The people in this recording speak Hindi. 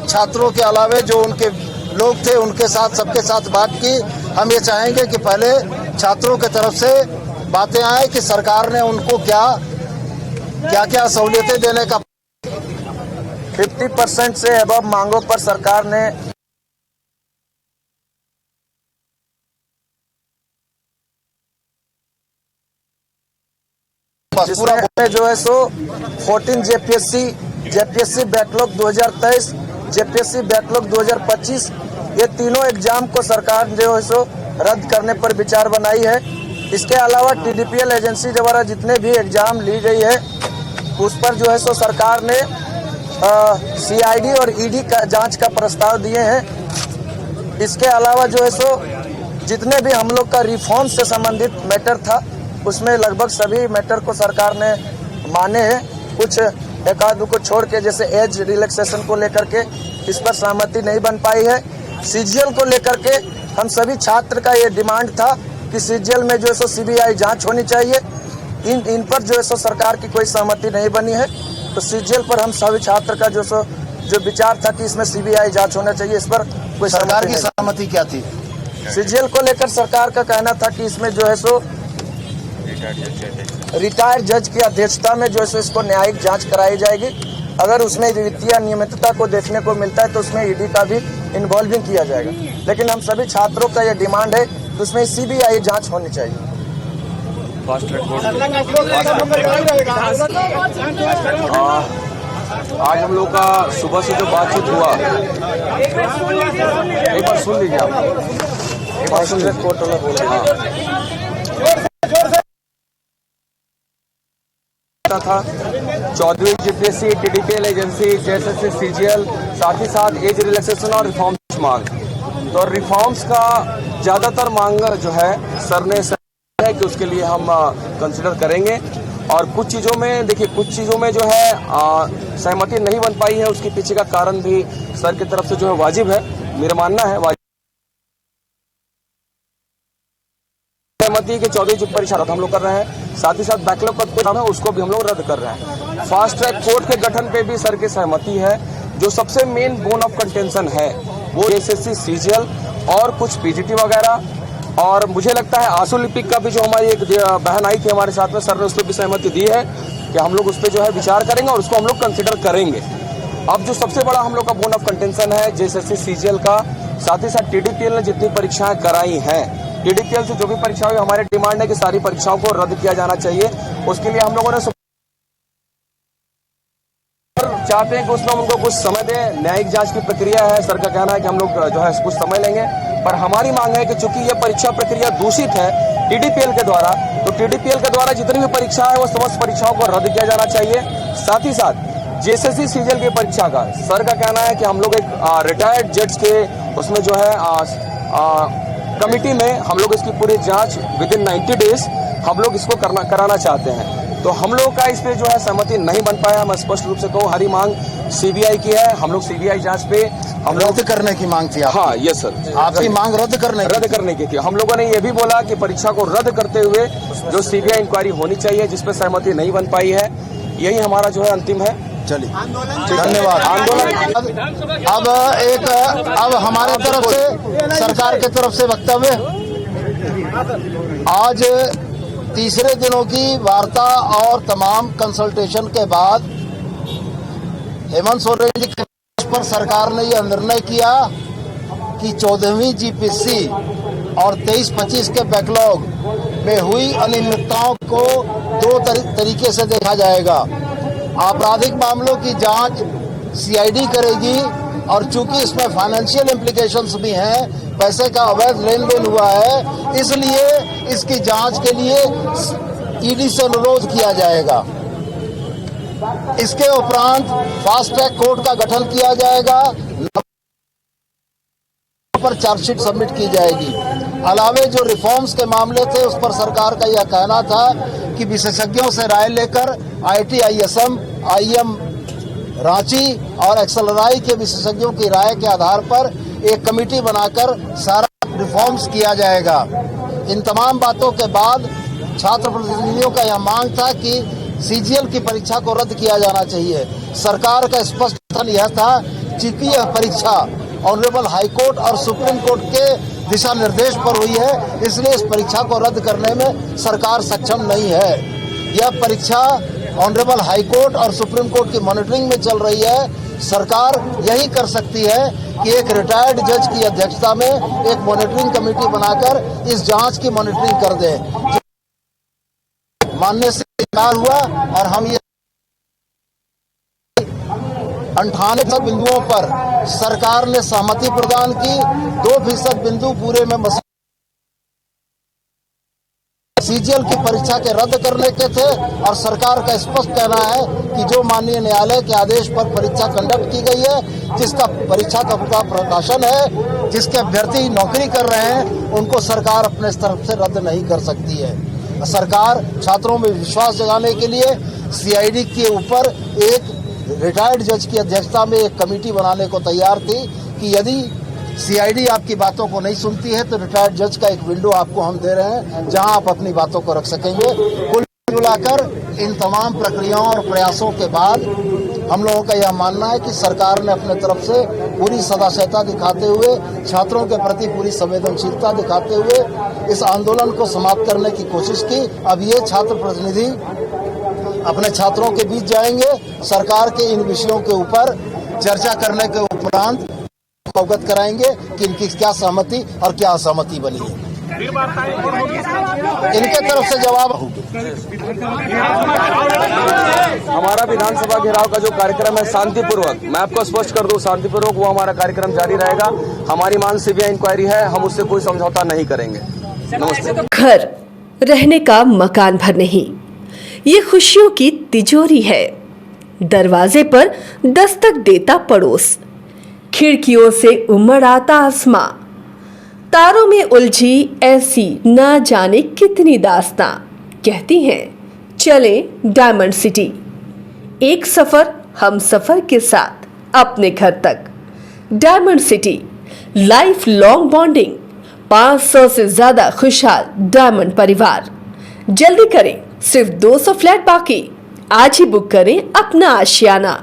छात्रों के अलावे जो उनके लोग थे उनके साथ सबके साथ बात की। हम ये चाहेंगे कि पहले छात्रों की तरफ से बातें आए कि सरकार ने उनको क्या सहूलियतें देने का 50% से अबव मांगों पर सरकार ने पूरा जो है सो 14 जेपीएससी बैकलॉग 2023, जेपीएससी बैकलॉग 2025 ये तीनों एग्जाम को सरकार जो है सो रद्द करने पर विचार बनाई है। इसके अलावा टीडीपीएल एजेंसी द्वारा जितने भी एग्जाम ली गई है उस पर जो है सो सरकार ने सीआईडी और ईडी का जांच का प्रस्ताव दिए हैं। इसके अलावा जो है सो जितने भी हम लोग का रिफॉर्म से संबंधित मैटर था उसमें लगभग सभी मैटर को सरकार ने माने हैं। कुछ एक आध को छोड़ के जैसे एज रिलैक्सेशन को लेकर के इस पर सहमति नहीं बन पाई है। सीजीएल को लेकर के हम सभी छात्र का ये डिमांड था कि सीजीएल में जो है सो सीबीआई जांच होनी चाहिए। इन पर जो है सो सरकार की कोई सहमति नहीं बनी है। तो सीजीएल पर हम सभी छात्र का जो विचार था कि इसमें सीबीआई जांच होना चाहिए, इस पर कोई सरकार की सहमति क्या थी? सीजीएल को लेकर सरकार का कहना था कि इसमें जो है सो रिटायर्ड जज की अध्यक्षता में जो है इसको न्यायिक जांच कराई जाएगी। अगर उसमें वित्तीय अनियमितता को देखने को मिलता है तो उसमें ईडी का भी इन्वॉल्विंग किया जाएगा। लेकिन हम सभी छात्रों का यह डिमांड है कि उसमें सीबीआई जांच होनी चाहिए। आज हम लोग का सुबह से जो बातचीत हुआ, एक बार सुन लीजिए आप। था 14वीं JPSC, TDPL agency, JSSC, CGL, साथ ही साथ एज रिलैक्सेशन और रिफॉर्म्स मांग। तो रिफॉर्म्स का ज़्यादातर मांग जो है सर ने है कि उसके लिए हम कंसिडर करेंगे। और कुछ चीज़ों में देखिए, कुछ चीज़ों में जो है सहमति नहीं बन पाई है। उसके पीछे का कारण भी सर की तरफ से जो है वाजिब है, मेरा मानना है वाजिब सहमति की 14वीं जो परीक्षा हम लोग कर रहे हैं। साथ ही साथ बैकलॉग का काम है उसको भी हम लोग रद्द कर रहे हैं। फास्ट ट्रैक कोर्ट के गठन पे भी सर की सहमति है। जो सबसे मेन बोन ऑफ कंटेंशन है वो एसएससी, सीजीएल और कुछ पीजीटी वगैरह। और मुझे लगता है आंसू लिपिक का भी जो हमारी एक बहन आई थी हमारे साथ में, सर ने उस पर भी सहमति दी है कि हम लोग उस पर जो है विचार करेंगे और उसको हम लोग कंसिडर करेंगे। अब जो सबसे बड़ा हम लोग का बोन ऑफ कंटेंशन है जेएसएससी, सीजीएल का, साथ ही साथ टीडीपीएल ने जितनी परीक्षाएं कराई हैं, टीडीपीएल से जो भी परीक्षा हुई, हमारे डिमांड है कि सारी परीक्षाओं को रद्द किया जाना चाहिए। उसके लिए हम लोगों ने चाहते हैं कि उसमें उनको कुछ समय दें। न्यायिक जांच की प्रक्रिया है, सर का कहना है कि हम लोग जो है कुछ समय लेंगे। पर हमारी मांग है कि चूंकि यह परीक्षा प्रक्रिया दूषित है टीडीपीएल के द्वारा, तो टीडीपीएल के द्वारा जितनी भी परीक्षा है वो समस्त परीक्षाओं को रद्द किया जाना चाहिए। साथ ही साथ जेएसएससी, सीजीएल की परीक्षा का सर का कहना है कि हम लोग एक रिटायर्ड जज के उसमें जो है कमिटी में हम लोग इसकी पूरी जांच विदिन 90 डेज हम लोग इसको कराना चाहते हैं। तो हम लोग का इस पे जो है सहमति नहीं बन पाया। मैं स्पष्ट रूप से कहूँ, हरी मांग सीबीआई की है। हम लोग सीबीआई जांच पे हम लोग रद्द करने की मांग थी। हाँ, यस सर, आपकी मांग रद्द करने की थी। हम लोगों ने ये भी बोला कि परीक्षा को रद्द करते हुए जो सीबीआई इंक्वायरी होनी चाहिए, जिसपे सहमति नहीं बन पाई है। यही हमारा जो है अंतिम है। चलिए, धन्यवाद। आंदोलन अब हमारे तरफ से, सरकार की तरफ से वक्तव्य। आज तीसरे दिनों की वार्ता और तमाम कंसल्टेशन के बाद हेमंत सोरेन जी के पर सरकार ने यह निर्णय किया कि 14वीं जीपीएससी और 23-25 के बैकलॉग में हुई अनियमितताओं को दो तरीके से देखा जाएगा। आपराधिक मामलों की जांच सीआईडी करेगी और चूंकि इसमें फाइनेंशियल इम्प्लीकेशंस भी हैं, पैसे का अवैध लेन देन हुआ है, इसलिए इसकी जांच के लिए ईडी से अनुरोध किया जाएगा। इसके उपरांत फास्ट ट्रैक कोर्ट का गठन किया जाएगा, पर चार्जशीट सबमिट की जाएगी। अलावे जो रिफॉर्म्स के मामले थे उस पर सरकार का यह कहना था कि विशेषज्ञों से राय लेकर आईआईटी, आईएसएम, आईएम रांची और एक्सएलआरआई के विशेषज्ञों की राय के आधार पर एक कमेटी बनाकर सारा रिफॉर्म्स किया जाएगा। इन तमाम बातों के बाद छात्र प्रतिनिधियों का यह मांग था कि सीजीएल की परीक्षा को रद्द किया जाना चाहिए। सरकार का स्पष्ट कथन यह था चूंकि यह परीक्षा ऑनरेबल हाई कोर्ट और सुप्रीम कोर्ट के दिशा निर्देश पर हुई है, इसलिए इस परीक्षा को रद्द करने में सरकार सक्षम नहीं है। यह परीक्षा ऑनरेबल हाई कोर्ट और सुप्रीम कोर्ट की मॉनिटरिंग में चल रही है। सरकार यही कर सकती है कि एक रिटायर्ड जज की अध्यक्षता में एक मॉनिटरिंग कमेटी बनाकर इस जांच की मॉनिटरिंग कर दे। मानने से इनकार हुआ और हम ये 98 बिंदुओं पर सरकार ने सहमति प्रदान की। 2% बिंदु पूरे में सीजीएल की परीक्षा के रद्द करने के थे और सरकार का स्पष्ट कहना है कि जो माननीय न्यायालय के आदेश पर परीक्षा कंडक्ट की गई है, जिसका परीक्षा का पूरा प्रकाशन है, जिसके अभ्यर्थी नौकरी कर रहे हैं, उनको सरकार अपने तरफ से रद्द नहीं कर सकती है। सरकार छात्रों में विश्वास जगाने के लिए सीआईडी के ऊपर एक रिटायर्ड जज की अध्यक्षता में एक कमेटी बनाने को तैयार थी कि यदि सीआईडी आपकी बातों को नहीं सुनती है तो रिटायर्ड जज का एक विंडो आपको हम दे रहे हैं जहां आप अपनी बातों को रख सकेंगे। कुल मिलाकर इन तमाम प्रक्रियाओं और प्रयासों के बाद हम लोगों का यह मानना है कि सरकार ने अपने तरफ से पूरी सदाशयता दिखाते हुए, छात्रों के प्रति पूरी संवेदनशीलता दिखाते हुए इस आंदोलन को समाप्त करने की कोशिश की। अब ये छात्र प्रतिनिधि अपने छात्रों के बीच जाएंगे, सरकार के इन विषयों के ऊपर चर्चा करने के उपरांत अवगत कराएंगे कि इनकी क्या सहमति और क्या असहमति बनी है। इनके तरफ से जवाब होगी। हमारा विधानसभा घेराव का जो कार्यक्रम है शांतिपूर्वक, मैं आपको स्पष्ट कर दूं, शांतिपूर्वक वो हमारा कार्यक्रम जारी रहेगा। हमारी मांग सीबीआई इंक्वायरी है, हम उससे कोई समझौता नहीं करेंगे। नमस्ते। घर रहने का मकान भर नहीं, ये खुशियों की तिजोरी है। दरवाजे पर दस्तक देता पड़ोस, खिड़कियों से उमड़ आता आसमां, तारों में उलझी ऐसी न जाने कितनी दास्तां। कहती हैं चले डायमंड सिटी, एक सफर हम सफर के साथ अपने घर तक। Diamond city, life long bonding, 500 से ज्यादा खुशहाल डायमंड परिवार। जल्दी करें, सिर्फ 200 फ्लैट बाकी। आज ही बुक करें अपना आशियाना।